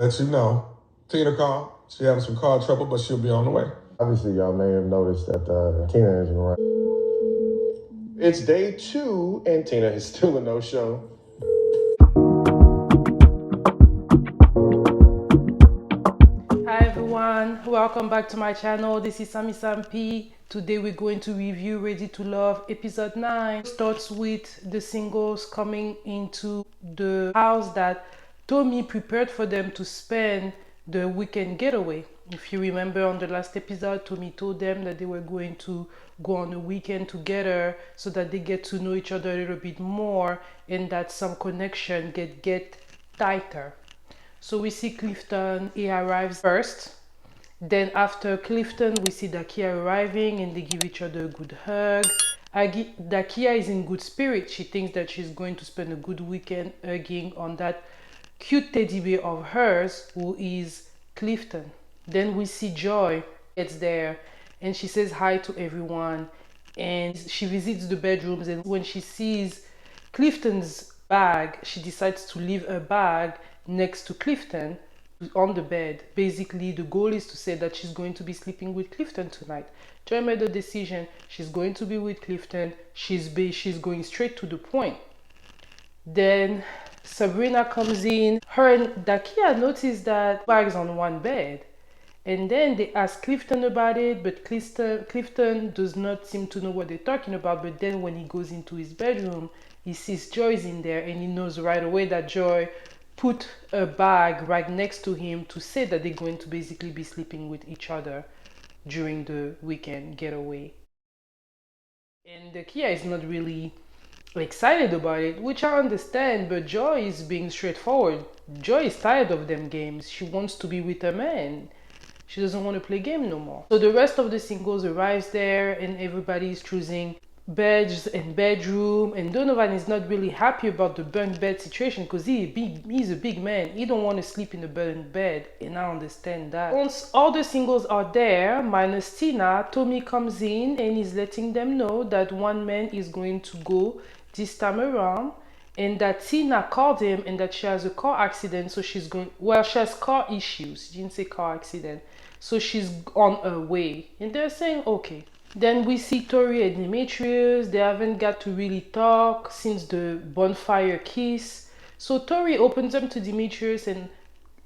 Let you know. Tina called. She having some car trouble, but she'll be on the way. Obviously, y'all may have noticed that Tina isn't around. It's day 2, and Tina is still a no-show. Hi everyone, welcome back to my channel. This is Sammy P. Today we're going to review Ready to Love episode 9. It starts with the singles coming into the house that Tommy prepared for them to spend the weekend getaway. If you remember on the last episode, Tommy told them that they were going to go on a weekend together so that they get to know each other a little bit more and that some connection get tighter. So we see Clifton, he arrives first. Then after Clifton, we see Dakia arriving and they give each other a good hug. Dakia is in good spirit. She thinks that she's going to spend a good weekend hugging on that cute teddy bear of hers, who is Clifton. Then we see Joy gets there and she says hi to everyone. And she visits the bedrooms, and when she sees Clifton's bag, she decides to leave her bag next to Clifton on the bed. Basically, the goal is to say that she's going to be sleeping with Clifton tonight. Joy made the decision. She's going to be with Clifton. She's going straight to the point. Then Sabrina comes in. Her and Dakia notice that bags on one bed. And then they ask Clifton about it, but Clifton does not seem to know what they're talking about. But then when he goes into his bedroom, he sees Joy's in there, and he knows right away that Joy put a bag right next to him to say that they're going to basically be sleeping with each other during the weekend getaway. And Dakia is not really excited about it, which I understand, but Joy is being straightforward. Joy is tired of them games. She wants to be with a man. She doesn't want to play game no more. So the rest of the singles arrives there and everybody is choosing beds and bedroom, and Donovan is not really happy about the bunk bed situation because he's a big man. He don't want to sleep in a bunk bed, and I understand that. Once all the singles are there minus Tina, Tommy comes in and is letting them know that one man is going to go this time around, and that Tina called him and that she has a car accident, so she's going, well, she has car issues. She didn't say car accident. So she's on her way. And they're saying, okay. Then we see Tori and Demetrius. They haven't got to really talk since the bonfire kiss. So Tori opens up to Demetrius and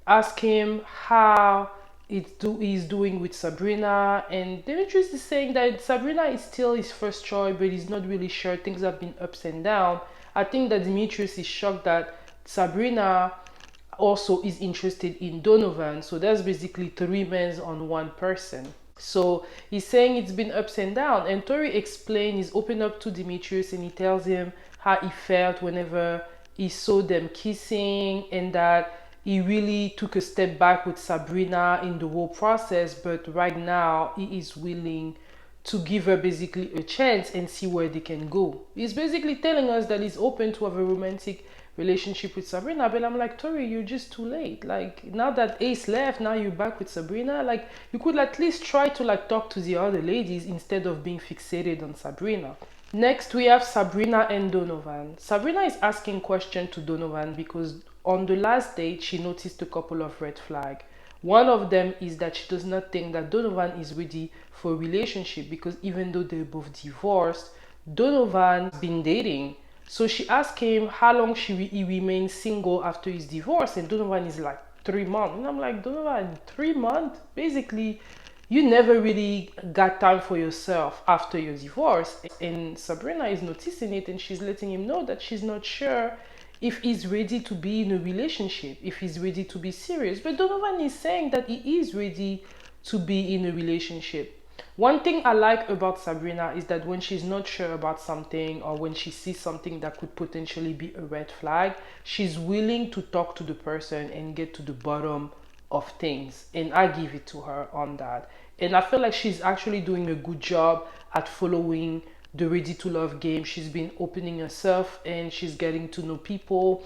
asks him how he's doing with Sabrina. And Demetrius is saying that Sabrina is still his first choice, but he's not really sure. Things have been ups and downs. I think that Demetrius is shocked that Sabrina also is interested in Donovan. So that's basically 3 men on one person. So he's saying it's been ups and downs, and Tori explains, he's open up to Demetrius and he tells him how he felt whenever he saw them kissing, and that he really took a step back with Sabrina in the whole process, but right now he is willing to give her basically a chance and see where they can go. He's basically telling us that he's open to have a romantic relationship with Sabrina, but I'm like, Tori, you're just too late. Like, now that Ace left, now you're back with Sabrina. Like, you could at least try to like talk to the other ladies instead of being fixated on Sabrina. Next, we have Sabrina and Donovan. Sabrina is asking questions to Donovan because on the last date, she noticed a couple of red flags. One of them is that she does not think that Donovan is ready for a relationship, because even though they're both divorced, Donovan's been dating. So she asked him how long he remained single after his divorce, and Donovan is like 3 months. And I'm like, Donovan, 3 months? Basically, you never really got time for yourself after your divorce. And Sabrina is noticing it, and she's letting him know that she's not sure if he's ready to be in a relationship, if he's ready to be serious. But Donovan is saying that he is ready to be in a relationship. One thing I like about Sabrina is that when she's not sure about something, or when she sees something that could potentially be a red flag, she's willing to talk to the person and get to the bottom of things. And I give it to her on that. And I feel like she's actually doing a good job at following the Ready to Love game. She's been opening herself and she's getting to know people.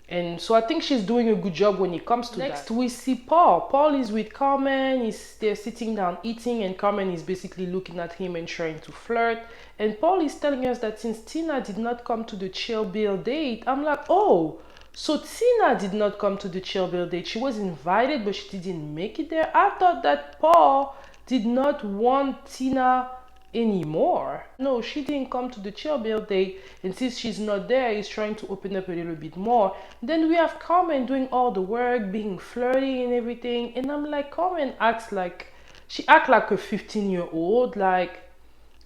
And so I think she's doing a good job when it comes to that. Next, we see Paul. Paul is with Carmen. They're sitting down eating, and Carmen is basically looking at him and trying to flirt. And Paul is telling us that since Tina did not come to the chill bill date, I'm like, oh, So Tina did not come to the cheerleader date. She was invited, but she didn't make it there. I thought that Paul did not want Tina anymore. No, she didn't come to the cheerleader date, and since she's not there, he's trying to open up a little bit more. Then we have Carmen doing all the work, being flirty and everything, and I'm like, Carmen acts like she act like a 15-year-old, like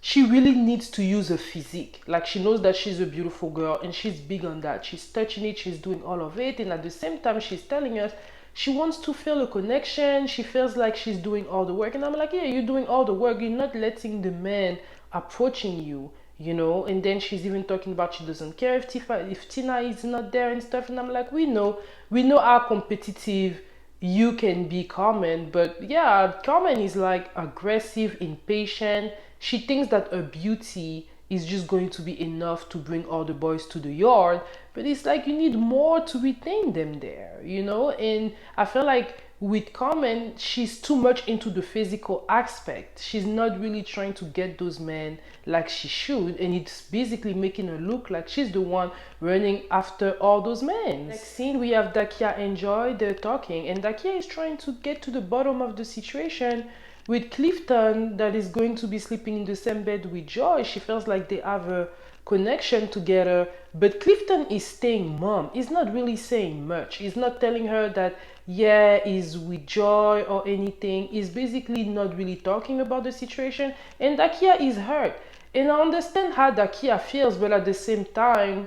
she really needs to use her physique. Like she knows that she's a beautiful girl and she's big on that. She's touching it, she's doing all of it, and at the same time she's telling us she wants to feel a connection. She feels like she's doing all the work, and I'm like, yeah, you're doing all the work, you're not letting the man approaching you, you know. And then she's even talking about she doesn't care if Tina is not there and stuff, and I'm like, we know how competitive you can be, Carmen. But yeah, Carmen is like aggressive, impatient. She thinks that her beauty is just going to be enough to bring all the boys to the yard, but it's like you need more to retain them there, you know. And I feel like with Carmen, she's too much into the physical aspect. She's not really trying to get those men like she should, and it's basically making her look like she's the one running after all those men. Next scene, we have Dakia and Joy. They're talking, and Dakia is trying to get to the bottom of the situation with Clifton, that is going to be sleeping in the same bed with Joy. She feels like they have a connection together, but Clifton is staying mum. He's not really saying much. He's not telling her that, yeah, he's with Joy or anything. He's basically not really talking about the situation, and Dakia is hurt. And I understand how Dakia feels, but at the same time,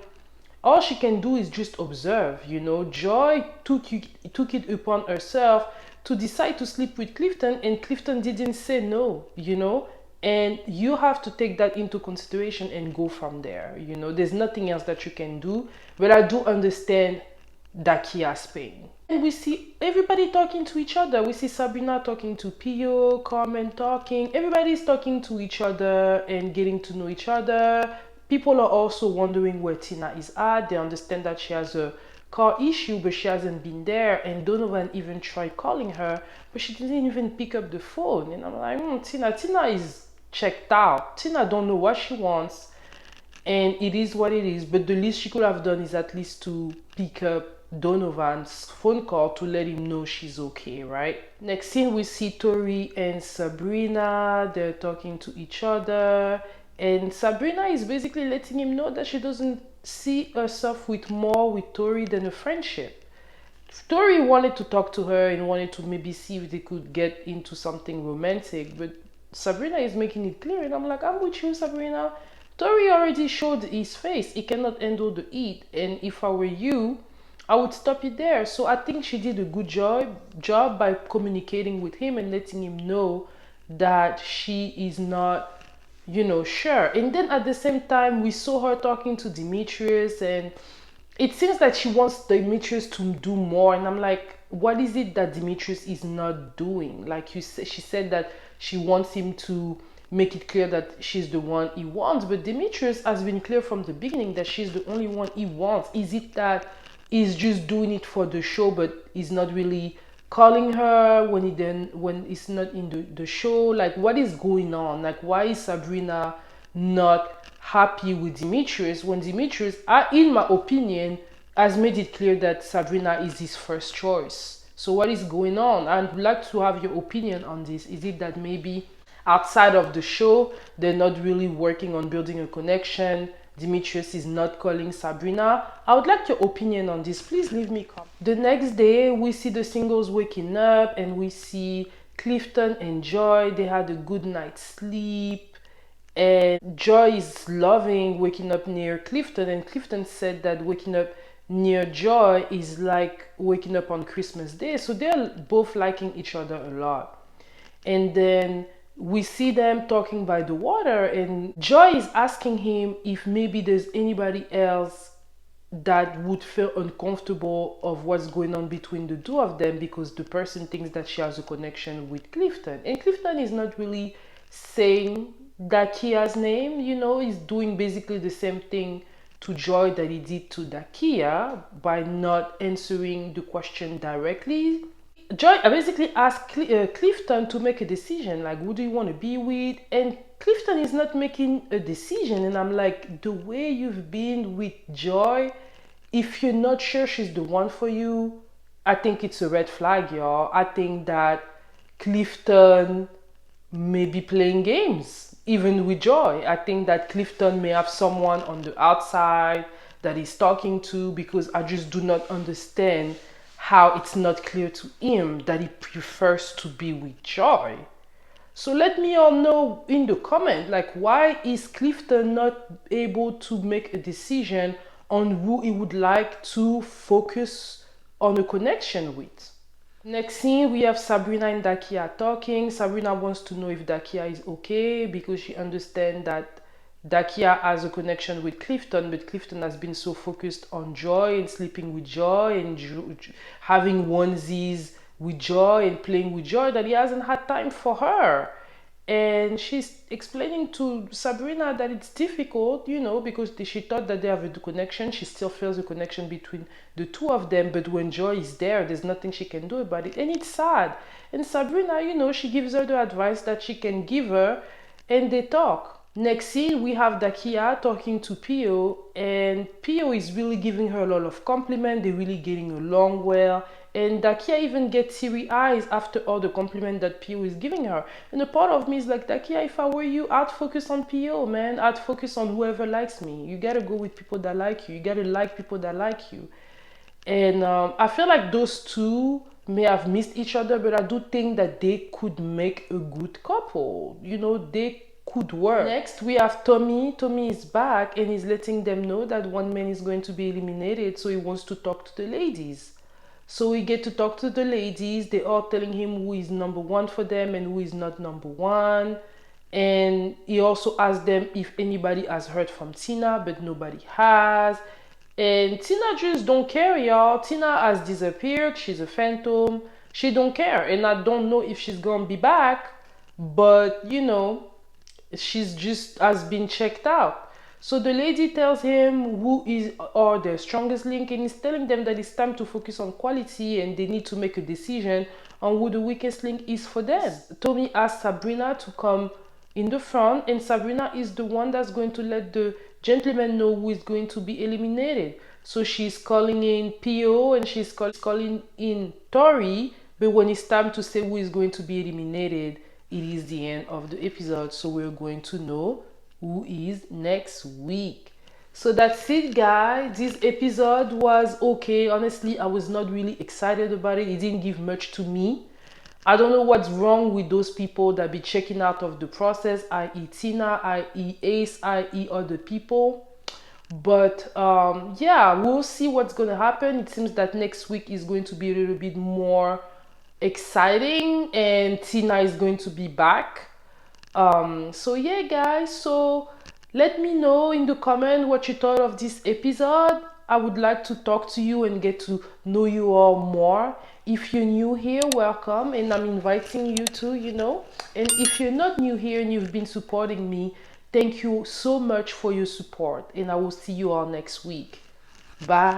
all she can do is just observe, you know. Joy took it upon herself to decide to sleep with Clifton, and Clifton didn't say no, you know. And you have to take that into consideration and go from there, you know. There's nothing else that you can do, but I do understand Dakia's pain. And we see everybody talking to each other. We see Sabrina talking to Pio, Carmen talking. Everybody's talking to each other and getting to know each other. People are also wondering where Tina is at. They understand that she has a car issue, but she hasn't been there. And Donovan even tried calling her, but she didn't even pick up the phone. And I'm like, Tina is checked out. Tina don't know what she wants, and it is what it is. But the least she could have done is at least to pick up Donovan's phone call to let him know she's okay, right? Next scene, we see Tori and Sabrina. They're talking to each other, and Sabrina is basically letting him know that she doesn't see herself with more with Tori than a friendship. Tori wanted to talk to her and wanted to maybe see if they could get into something romantic, but Sabrina is making it clear, and I'm like, I'm with you, Sabrina. Tori already showed his face. He cannot handle the heat, and if I were you, I would stop it there. So I think she did a good job by communicating with him and letting him know that she is not, you know, sure. And then at the same time, we saw her talking to Demetrius, and it seems that she wants Demetrius to do more. And I'm like, what is it that Demetrius is not doing? Like you said, she said that she wants him to make it clear that she's the one he wants, but Demetrius has been clear from the beginning that she's the only one he wants. Is it that he's just doing it for the show, but he's not really calling her when it's not in the show? Like, what is going on? Like, why is Sabrina not happy with Demetrius when Demetrius, in my opinion, has made it clear that Sabrina is his first choice? So what is going on? I'd like to have your opinion on this. Is it that maybe outside of the show, they're not really working on building a connection? Demetrius is not calling Sabrina. I would like your opinion on this. Please leave me a comment. The next day, we see the singles waking up, and we see Clifton and Joy. They had a good night's sleep, and Joy is loving waking up near Clifton, and Clifton said that waking up near Joy is like waking up on Christmas Day. So they're both liking each other a lot. And then we see them talking by the water, and Joy is asking him if maybe there's anybody else that would feel uncomfortable of what's going on between the two of them, because the person thinks that she has a connection with Clifton. And Clifton is not really saying Dakia's name, you know. He's doing basically the same thing to Joy that he did to Dakia by not answering the question directly. Joy basically asked Clifton to make a decision, like, who do you want to be with? And Clifton is not making a decision. And I'm like, the way you've been with Joy if you're not sure she's the one for you, I think it's a red flag, y'all. I think that Clifton may be playing games, even with Joy. I think that Clifton may have someone on the outside that he's talking to, because I just do not understand how it's not clear to him that he prefers to be with Joy. So let me all know in the comment, like, why is Clifton not able to make a decision on who he would like to focus on a connection with? Next scene, we have Sabrina and Dakia talking. Sabrina wants to know if Dakia is okay, because she understands that Dakia has a connection with Clifton, but Clifton has been so focused on Joy and sleeping with Joy and having onesies with Joy and playing with Joy that he hasn't had time for her. And she's explaining to Sabrina that it's difficult, because she thought that they have a connection. She still feels a connection between the two of them, but when Joy is there, there's nothing she can do about it. And it's sad. And Sabrina, she gives her the advice that she can give her, and they talk. Next scene, we have Dakia talking to Pio, and Pio is really giving her a lot of compliment. They're really getting along well. And Dakia even gets teary eyes after all the compliment that Pio is giving her. And a part of me is like, Dakia, if I were you, I'd focus on Pio, man. I'd focus on whoever likes me. You gotta go with people that like you. You gotta like people that like you. And I feel like those two may have missed each other, but I do think that they could make a good couple. They could work. Next, we have Tommy. Tommy is back and he's letting them know that one man is going to be eliminated, so he wants to talk to the ladies. So we get to talk to the ladies. They are telling him who is number one for them and who is not number one. And he also asked them if anybody has heard from Tina, but nobody has. And Tina just don't care, y'all. Tina has disappeared. She's a phantom. She don't care. And I don't know if she's gonna be back, but she's just has been checked out. So the lady tells him who are their strongest link, and he's telling them that it's time to focus on quality and they need to make a decision on who the weakest link is for them. Tommy asks Sabrina to come in the front, and Sabrina is the one that's going to let the gentleman know who is going to be eliminated. So she's calling in Pio and she's calling in Tori, but when it's time to say who is going to be eliminated, it is the end of the episode, so we're going to know who is next week. So that's it, guys. This episode was okay. Honestly, I was not really excited about it. It didn't give much to me. I don't know what's wrong with those people that be checking out of the process, i.e. Tina, i.e. Ace, i.e. other people. But yeah, we'll see what's gonna happen. It seems that next week is going to be a little bit more exciting and Tina is going to be back. So yeah, guys, so let me know in the comment what you thought of this episode. I would like to talk to you and get to know you all more. If you're new here, welcome, and I'm inviting you to, and if you're not new here and you've been supporting me, thank you so much for your support, and I will see you all next week. Bye.